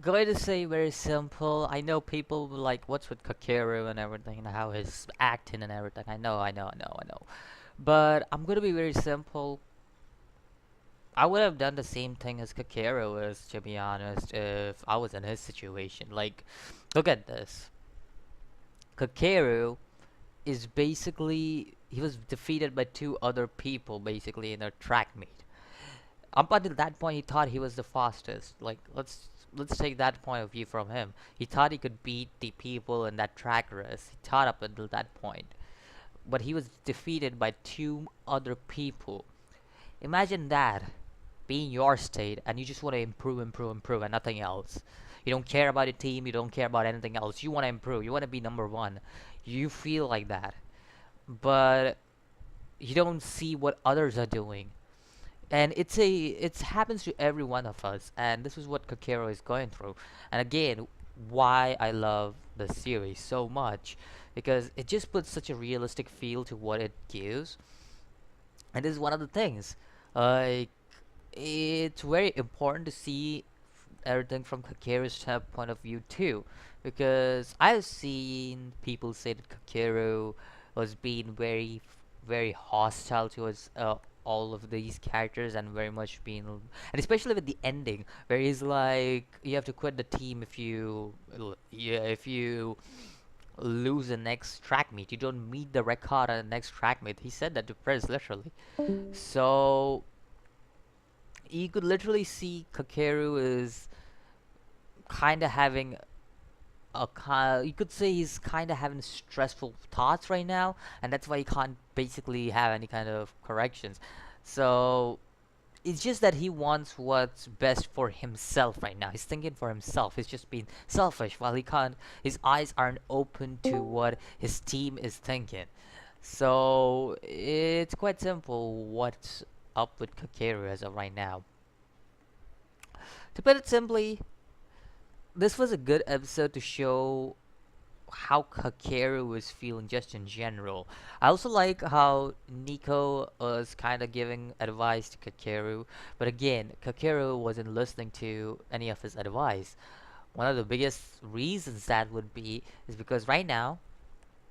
going to say very simple. I know people like what's with Kakeru and everything, and how his acting and everything. I know. But I'm gonna be very simple. I would have done the same thing as Kakeru is, to be honest, if I was in his situation. Like, look at this. Kakeru is basically he was defeated by two other people basically in a track meet. Up until that point, he thought he was the fastest. Like, let's take that point of view from him. He thought he could beat the people in that track race. He thought up until that point, but he was defeated by two other people. Imagine that being your state, and you just want to improve, and nothing else. You don't care about your team. You don't care about anything else. You want to improve. You want to be number one. You feel like that, but you don't see what others are doing, and it happens to every one of us, and this is what Kakeru is going through. And again, why I love the series so much, because it just puts such a realistic feel to what it gives. And this is one of the things, like, it's very important to see everything from Kakeru's point of view too, because I've seen people say that Kakeru was being very hostile towards all of these characters, and very much being, and especially with the ending where he's like, you have to quit the team if yeah, if you lose the next track meet, you don't meet the record on the next track meet. He said that to Prez literally. So you could literally see Kakeru is kind of having you could say he's kind of having stressful thoughts right now, and that's why he can't basically have any kind of corrections. So it's just that he wants what's best for himself right now. He's thinking for himself. He's just being selfish while he can't. His eyes aren't open to what his team is thinking. So it's quite simple. What's up with Kakeru as of right now? To put it simply, this was a good episode to show how Kakeru was feeling just in general. I also like how Nico was kind of giving advice to Kakeru, but again, Kakeru wasn't listening to any of his advice. One of the biggest reasons that would be is because right now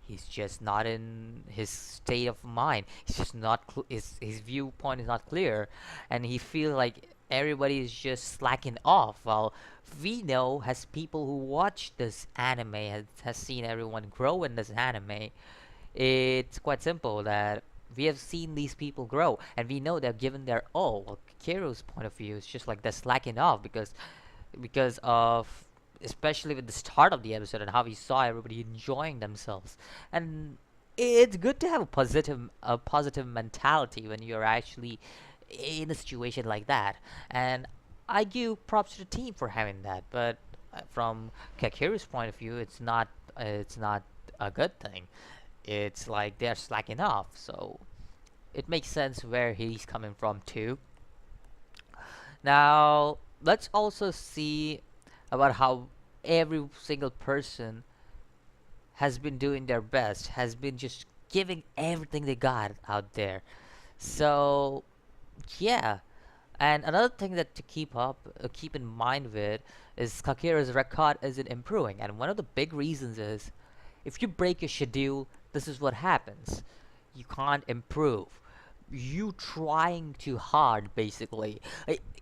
he's just not in his state of mind. He's just not his viewpoint is not clear, and he feels like everybody is just slacking off. While we know, as people who watch this anime, has seen everyone grow in this anime, it's quite simple that we have seen these people grow, and we know they're given their all. Well, Kiro's point of view is just like they're slacking off because of, especially with the start of the episode and how we saw everybody enjoying themselves. And it's good to have a positive mentality when you're actually in a situation like that. And I give props to the team for having that. But from Kakeru's point of view, it's not a good thing. It's like they're slacking off. So it makes sense where he's coming from too. Now let's also see about how every single person has been doing their best, has been just giving everything they got out there. So yeah, and another thing that to keep in mind with is Kakeru's record isn't improving, and one of the big reasons is if you break your schedule, this is what happens. You can't improve. You trying too hard, basically.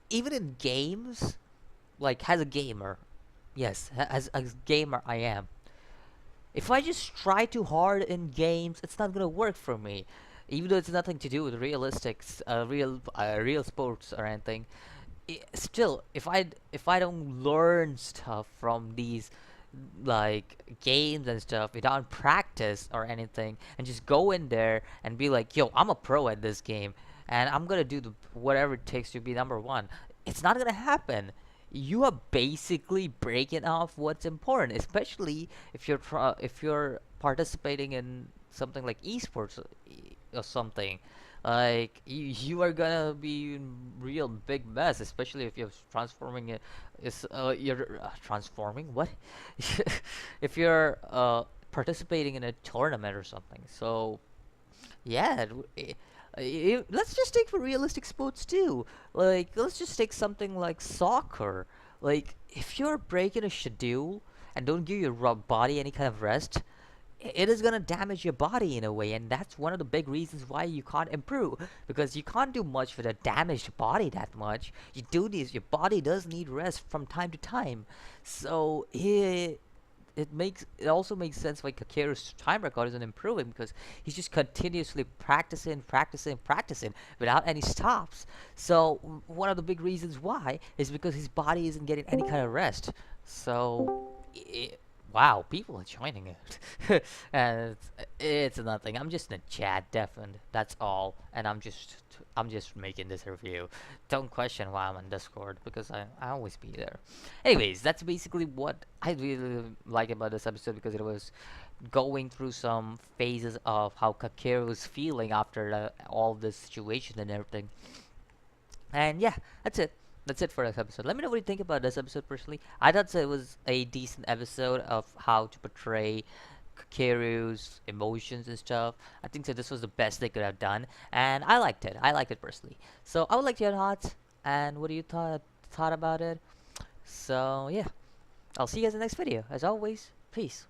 Even in games, like as a gamer, yes, as a gamer I am. If I just try too hard in games, it's not gonna work for me. Even though it's nothing to do with real sports or anything. Still, if I don't learn stuff from these like games and stuff without practice or anything, and just go in there and be like, yo, I'm a pro at this game, and I'm gonna do whatever it takes to be number one, it's not gonna happen. You are basically breaking off what's important, especially if you're participating in something like esports or something. Like you are gonna be in real big mess, especially if you're transforming it. Is you're transforming what? If you're participating in a tournament or something. So yeah, let's just take for realistic sports too. Like let's just take something like soccer. Like, if you're breaking a schedule and don't give your body any kind of rest, it is gonna damage your body in a way, and that's one of the big reasons why you can't improve, because you can't do much with a damaged body that much. You do this, your body does need rest from time to time. So it also makes sense why Kakeru's time record isn't improving, because he's just continuously practicing without any stops. So one of the big reasons why is because his body isn't getting any kind of rest. So wow, people are joining it. And it's nothing. I'm just in a chat, deafened. That's all. And I'm just making this review. Don't question why I'm on Discord, because I always be there. Anyways, that's basically what I really like about this episode, because it was going through some phases of how Kakeru was feeling after all this situation and everything. And yeah, that's it. That's it for this episode. Let me know what you think about this episode personally. I thought it was a decent episode of how to portray Kakeru's emotions and stuff. I think that this was the best they could have done, and I liked it. I liked it personally. So I would like to hear your thoughts and what do you thought about it. So yeah, I'll see you guys in the next video. As always, peace.